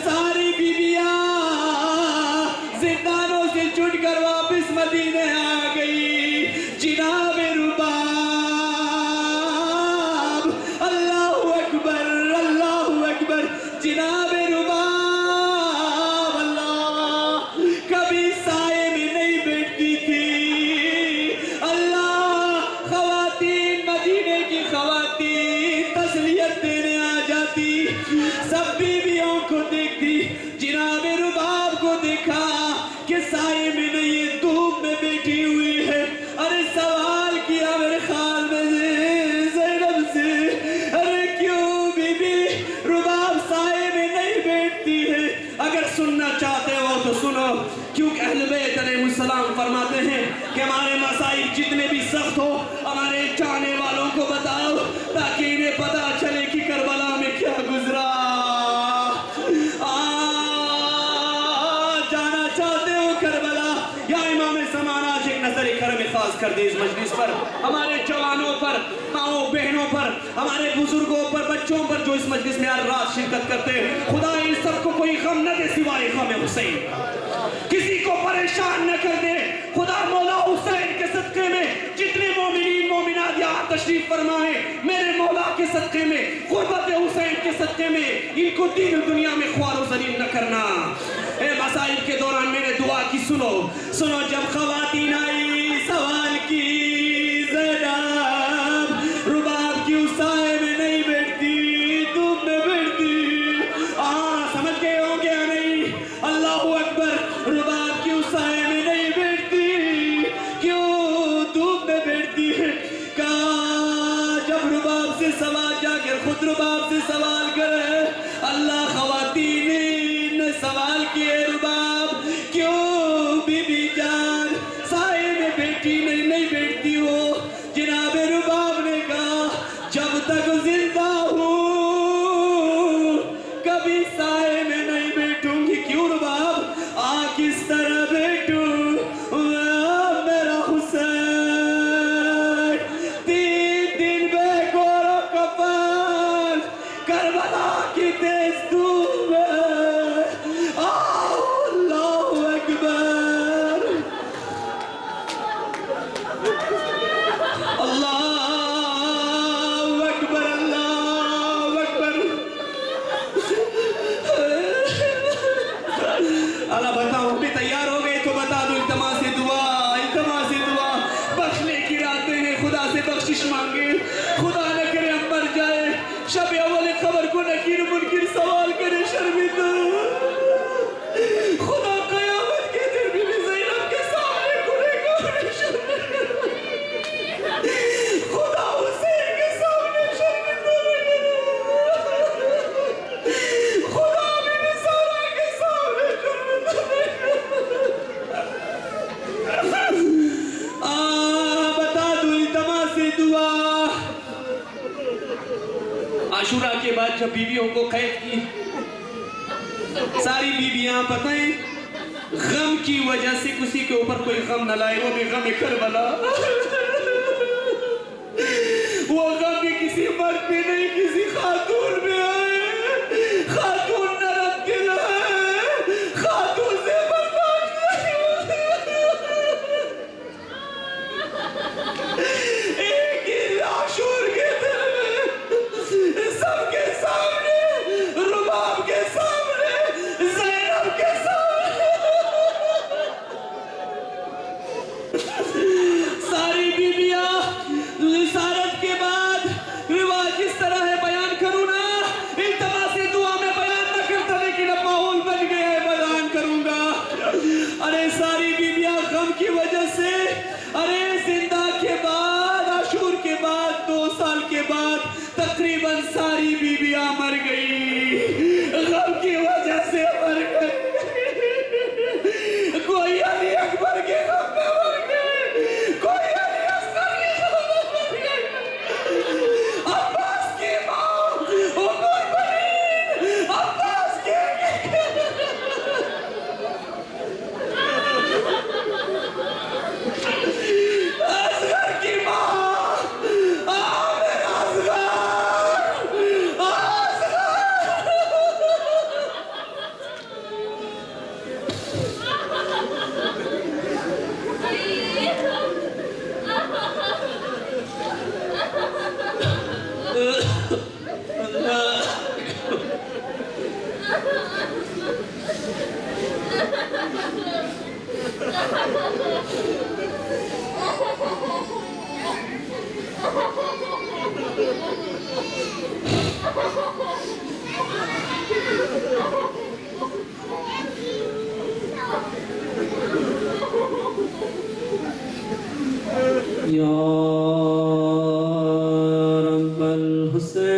ساری بیویاں زندانوں سے چھٹ کر واپس مدینے آ گئی. جناب رباب اللہ اکبر اللہ اکبر. جناب رباب اللہ کبھی سائے میں نہیں بیٹھتی تھی. اللہ خواتین مدینے کی خواتین تسلیت دینے آ جاتی. سب بیویوں کو دیکھتی. جناب رباب کو دیکھا کہ سائے میں نہیں یہ دھوپ میں بیٹھی ہوئی ہے. ارے سوال کیا میرے خیال میں زینب سے, ارے کیوں بی بی رباب سائے میں نہیں بیٹھتی ہے؟ اگر سننا چاہتے ہو تو سنو, کیونکہ اہل بیت علیہ السلام فرماتے ہیں کہ ہمارے مسائل جتنے بھی سخت ہو ہمارے چاہنے والوں کو بتاؤ تاکہ انہیں پتا چلے کہ کربلا میں کیا گزرا. جانا چاہتے ہو کربلا؟ یا امام زمان آج ایک نظر کرم خاص کر دے اس مجلس پر, ہمارے جوانوں پر, ماؤں بہنوں پر, ہمارے بزرگوں پر, بچوں پر جو اس مجلس میں ہر رات شرکت کرتے ہیں. خدا ان سب کو کوئی غم نہ دے سوائے غم حسین, کسی کو پریشان نہ کر دے. خدا مولا حسین کے صدقے میں جتنے مومنین مومنات یہاں تشریف فرمائے, میرے مولا کے صدقے میں, قربت حسین کے صدقے میں ان کو دین و دنیا میں خوار و ذلیل نہ کرنا. اے مسائل کے دوران میں نے دعا کی, سنو سنو. جب خواتین آئی سوال کی زینب رباب کیوں سائے میں نہیں بیٹھتی, دھوپ میں بیٹھتی؟ سمجھ گئے ہوں گے یا نہیں؟ اللہ اکبر. رباب کیوں سائے میں نہیں بیٹھتی, کیوں دھوپ میں بیٹھتی ہے؟ کہا جب رباب سے سوال جا کر خود رباب سے سوال کرے, اللہ خواتین نے سوال کیے رباب کیوں بی بی جان سائے میں بیٹھی نہیں بیٹھتی ہو؟ جناب رباب نے کہا جب تک زندہ ہوں کبھی سائے میں نہیں بیٹھوں گی. کیوں رباب؟ کس طرح بیٹھوں میرا حسین 3 دن بے گور و کفن کربلا کی تیز دھوپ میں. اللہ اکبر اللہ اکبر اللہ اکبر. اللہ بتاؤ بھی تیار ہو گئے تو بتا دو. التماس دعا بخشنے کی راتیں ہیں, خدا سے بخشش مانگے. خدا نہ کرے ہم مر جائے, شب اول خبر کو نکیر منکر سوال کرے شرمندہ. خدا قیامت کے دن بھی زینب کے سامنے کھلے گا شرمندہ. خدا حسین کے سامنے شرمندہ رہے گا. خدا بھی سارا کے سامنے شرمندہ رہے گا. بتا دو التماس دعا. عاشورہ کے بعد جب بیویوں کو قید کی, ساری بیویاں بتائیں غم کی وجہ سے کسی کے اوپر کوئی غم نہ لائے, وہ بھی غم کربلا. وہ غم بھی کسی مرد میں نہیں, کسی خاتون میں آئے. خاتون نرم دل ہے, خاتون سے برداشت نہیں ہوتی. ایک ہی عاشور کے دل میں سب کے سامنے, رباب کے سامنے, زینب کے سامنے, ساری بیویاں رسالت کے بعد رواج اس طرح ہے, بیان کروں نا, التماس دعا میں بیان نہ کرتا لیکن اب ماحول بن گیا ہے, بیان کروں گا. ارے ساری بیویاں غم کی وجہ سے, ارے زندہ کے بعد, عاشور کے بعد 2 سال کے بعد تقریباً ساری بیویاں مر گئی. غم کی وجہ سے مر گئی. کوئی علی اکبر کے غم میں مر گئی, کوئی علی اصغر کے غم میں مر گئی, عباس کی ماں ام البنین عباس کے یا رب الحسین،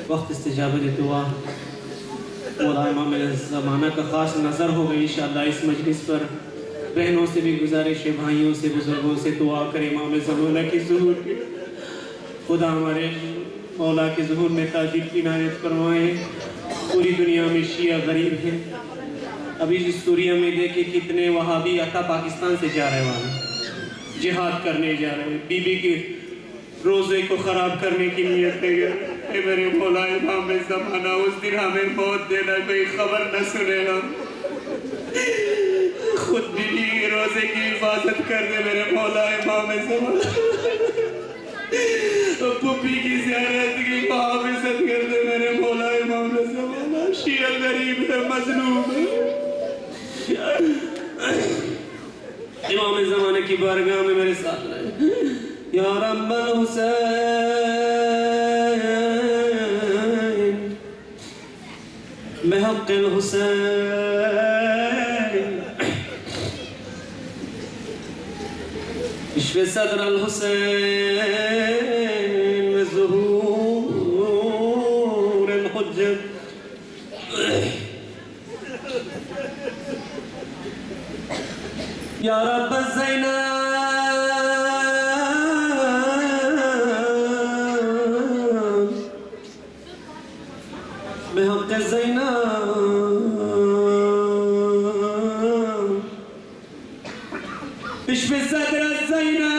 وقت استجابت دعا مولا امام زمانہ کا خاص نظر ہوگا انشاءاللہ اس مجلس پر۔ بہنوں سے بھی گزارش ہے، بھائیوں سے، بزرگوں سے دعا کریں امام زمانہ کی ظہور کی۔ خدا ہمارے مولا کے ظہور میں تاجر کی عنایت فرمائے۔ پوری دنیا میں شیعہ غریب ہیں، ابھی جس سوریہ میں دیکھیں کتنے وہابی عطا پاکستان سے جا رہے ہیں، جہاد کرنے جا رہے ہیں، بی بی کے روزے کو خراب کرنے کی نیت ہے۔ اے میرے مولا امام زمانہ، اس دن ہمیں موت دینا، کوئی خبر نہ سنے ہم، خود بی بی کے روزے کی حفاظت کر دے میرے مولا امام زمانہ، پھوپھی کی زیارت کی محافظت کر دے میرے مولا امام زمانہ۔ شیعہ غریب ہے، مظلوم ہے، امام زمانہ کی بارگاہ میں میرے ساتھ رہے۔ یا رب الحسین بحق الحسین، اشف صدر الحسین بظہور الحجت، یا رب الزینب بحق الزینب، اشف صدر الزینب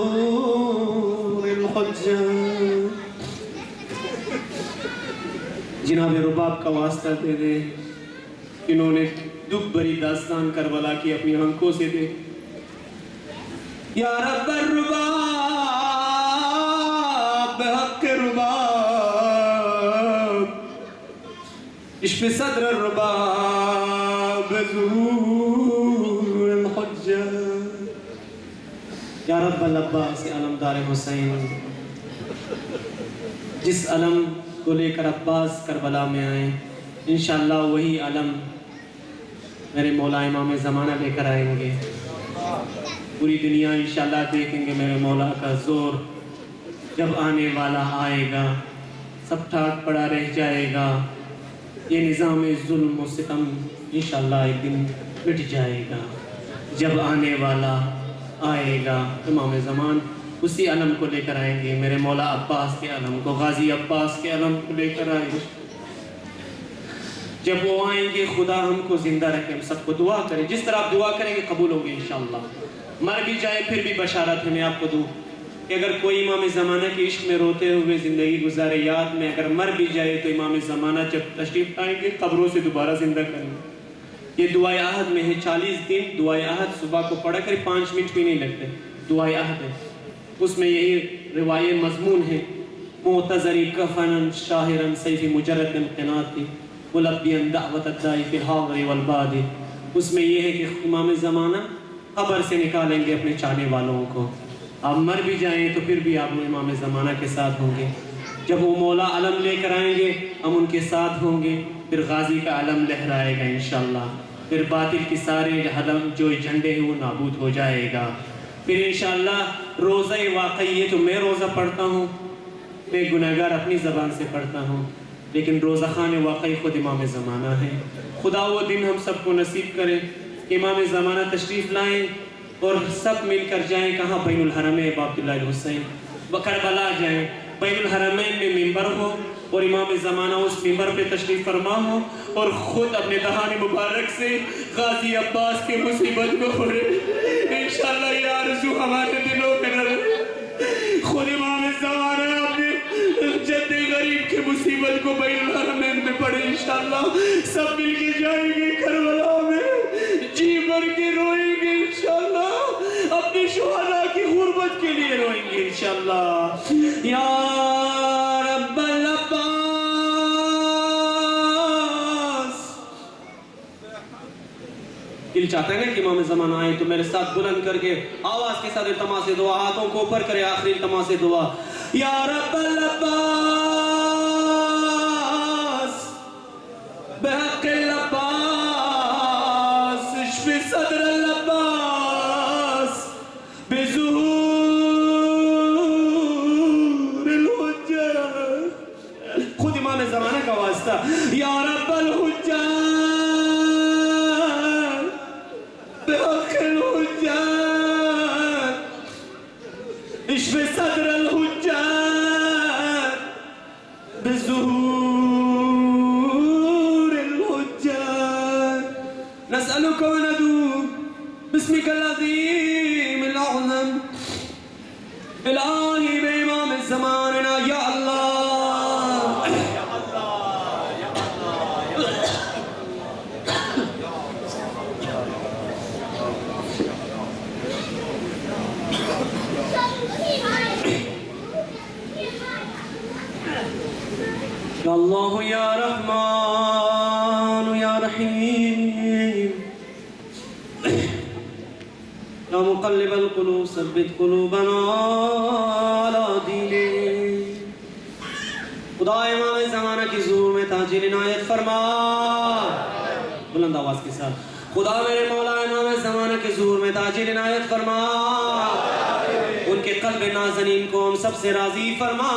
بظہور الحجت۔ جناب رباب کا واسطہ دے دے، انہوں نے دکھ بری داستان کربلا کی اپنی آنکھوں سے دے۔ یا رب الرباب بحق رباب، اشف صدر الرباب بظہور الحجت۔ یا رب العباس علمدار حسین، جس علم کو لے کر عباس کربلا میں آئیں، انشاءاللہ وہی علم میرے مولا امام زمانہ لے کر آئیں گے۔ پوری دنیا انشاءاللہ دیکھیں گے میرے مولا کا زور، جب آنے والا آئے گا سب ٹھاٹ پڑا رہ جائے گا، یہ نظام ظلم و ستم انشاءاللہ ایک دن مٹ جائے گا۔ جب آنے والا آئے گا امام زمان اسی علم کو لے کر آئیں گے، میرے مولا عباس کے علم کو، غازی عباس کے علم کو لے کر آئیں گے۔ جب وہ آئیں گے خدا ہم کو زندہ رکھے، ہم سب کو دعا کریں، جس طرح آپ دعا کریں گے قبول ہوگی انشاءاللہ۔ مر بھی جائے پھر بھی بشارت ہے، میں آپ کو دوں کہ اگر کوئی امام زمانہ کے عشق میں روتے ہوئے زندگی گزارے، یاد میں اگر مر بھی جائے تو امام زمانہ جب تشریف آئیں گے قبروں سے دوبارہ زندہ کریں گے۔ یہ دعائے عہد میں ہے، 40 دن دعائے عہد صبح کو پڑھا کر 5 منٹ بھی نہیں لگتے، دعائے عہد ہے، اس میں یہی روایت مضمون ہے۔ معتذری کفنا شاہرا سیفی مجرد انقناتی ملبیا دعوت الدائی فی الحاضر والباد، اس میں یہ ہے کہ امام زمانہ قبر سے نکالیں گے اپنے چاہنے والوں کو، آپ مر بھی جائیں تو پھر بھی آپ امام زمانہ کے ساتھ ہوں گے۔ جب وہ مولا علم لے کر آئیں گے ہم ان کے ساتھ ہوں گے، پھر غازی کا علم لہرائے گا انشاءاللہ، پھر باطل کی سارے علم جو جھنڈے ہیں وہ نابود ہو جائے گا۔ پھر انشاءاللہ روزہ واقعی ہے تو میں روزہ پڑھتا ہوں، میں گناہگار اپنی زبان سے پڑھتا ہوں، لیکن روزہ خان واقعی خود امام زمانہ ہے۔ خدا وہ دن ہم سب کو نصیب کرے کہ امام زمانہ تشریف لائیں اور سب مل کر جائیں کہاں؟ بین الحرمین عبداللہ الحسین، کربلا جائیں، بین الحرمین میں ممبر ہو اور امام زمانہ اس ممبر پہ تشریف فرما ہو اور خود اپنے دہان مبارک سے غازی عباس کے مصیبت کو پڑھے۔ انشاءاللہ یہ آرزو ہمارے دلوں میں رہے، خود امام زمانہ اپنے جد غریب کے مصیبت کو بین الحرمین میں پڑھے، انشاءاللہ سب مل کے جائیں گے کربلا میں، جی بھر کے روئیں گے انشاءاللہ، اپنے شہداء کی غربت کے لیے روئیں گے انشاءاللہ. یا رب العباس. دل چاہتا ہے نا کہ امام زمان آئے تو میرے ساتھ بلند کر کے آواز کے ساتھ التماس دعا, ہاتھوں کو اوپر کرے, آخری التماس دعا. یا رب العباس بحق العباس اشف صدر العباس بظہور الحجہ. خود امام زمانہ کا واسطہ. یا رب الحجہ بحق الحجہ اشف صدر الحجہ بظہور الحجہ. نسألك وندعوك باسمك العظيم الأعظم الہی بإمام زماننا یا اللہ. یا اللہ یا رحمان یا رحیم یا مقلب القلوب ثبت قلوبنا علی دینک. خدا امام زمانہ کی ظہور میں تاجیل عنایت فرما. بلند آواز کے ساتھ. خدا میرے مولا امام زمانہ کی ظہور میں تاجیل عنایت فرما. ان کے قلب نازنین کو ہم سب سے راضی فرما.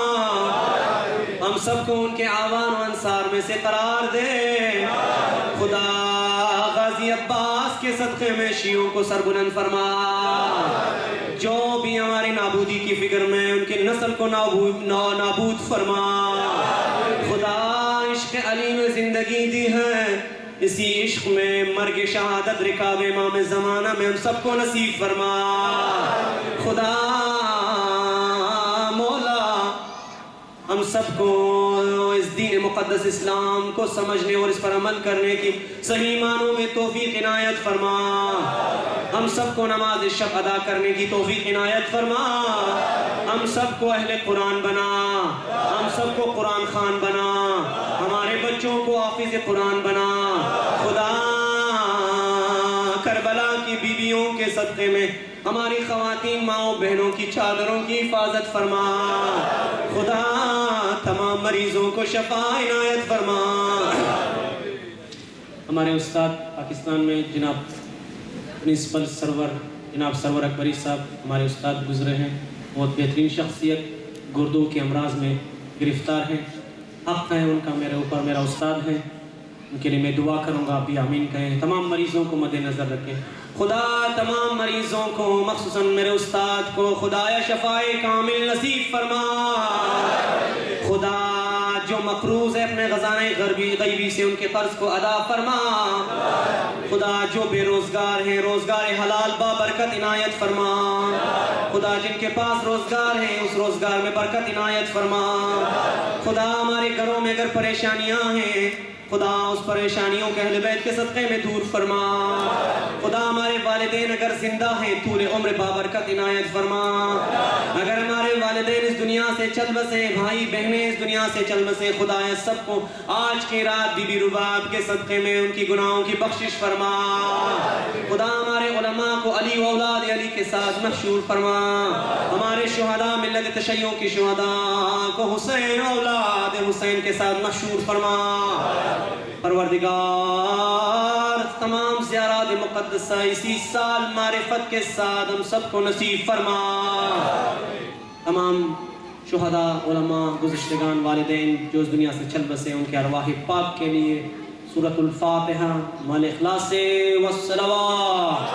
ہم سب کو ان کے آوان و انصار میں سے قرار دے. خدا غازی عباس کے صدقے میں شیعوں کو سربلند فرما. جو بھی ہماری نابودی کی فکر میں ان کی نسل کو نابود فرما. خدا عشق علی میں زندگی دی ہے, اسی عشق میں مرگ شہادت رکاب امام زمانہ میں ہم سب کو نصیب فرما. خدا ہم سب کو اس دین مقدس اسلام کو سمجھنے اور اس پر عمل کرنے کی صحیح معنوں میں توفیق عنایت فرما. ہم سب کو نماز شب ادا کرنے کی توفیق عنایت فرما. ہم سب کو اہل قرآن بنا. ہم سب کو قرآن خوان بنا. ہمارے بچوں کو حافظ قرآن بنا. خدا کربلا کی بیویوں کے صدقے میں ہماری خواتین ماؤں بہنوں کی چادروں کی حفاظت فرما. خدا تمام مریضوں کو شفا عنایت فرما. ہمارے استاد پاکستان میں جناب پرنسپل سرور جناب سرور اکبری صاحب ہمارے استاد گزرے ہیں. بہت بہترین شخصیت, گردوں کے امراض میں گرفتار ہیں. حق ہے ان کا میرے اوپر, میرا استاد ہے, ان کے لیے میں دعا کروں گا, آپ بھی آمین کہیں. تمام مریضوں کو مد نظر رکھیں. خدا تمام مریضوں کو مخصوصاً میرے استاد کو خدایا شفاء کامل نصیب فرما. خدا جو مقروض ہے اپنے خزانہ غیبی سے ان کے قرض کو ادا فرما. خدا جو بے روزگار ہیں روزگار حلال بابرکت عنایت فرما. خدا جن کے پاس روزگار ہیں اس روزگار میں برکت عنایت فرما. خدا ہمارے گھروں میں اگر پریشانیاں ہیں خدا اس پریشانیوں کے اہل بیت کے صدقے میں دور فرما. خدا ہمارے والدین اگر زندہ ہیں طول عمر بابرکت عنایت فرما. اگر ہمارے والدین اس دنیا سے چل بسے, بھائی بہنیں اس دنیا سے چل بسے, خدا سب کو آج کی رات بی بی رباب کے صدقے میں ان کی گناہوں کی بخشش فرما. خدا ہمارے علماء کو علی و اولاد علی کے ساتھ محشور فرما. ہمارے شہداء ملت تشیع کی شہداء کو حسین اولاد حسین کے ساتھ محشور فرما. پروردگار تمام زیارات مقدسہ اسی سال معرفت کے ساتھ ہم سب کو نصیب فرما. تمام شہداء علماء گزشتگان والدین جو اس دنیا سے چل بسے ان کے ارواح پاک کے لیے سورۃ الفاتحہ مع الاخلاص والصلوات.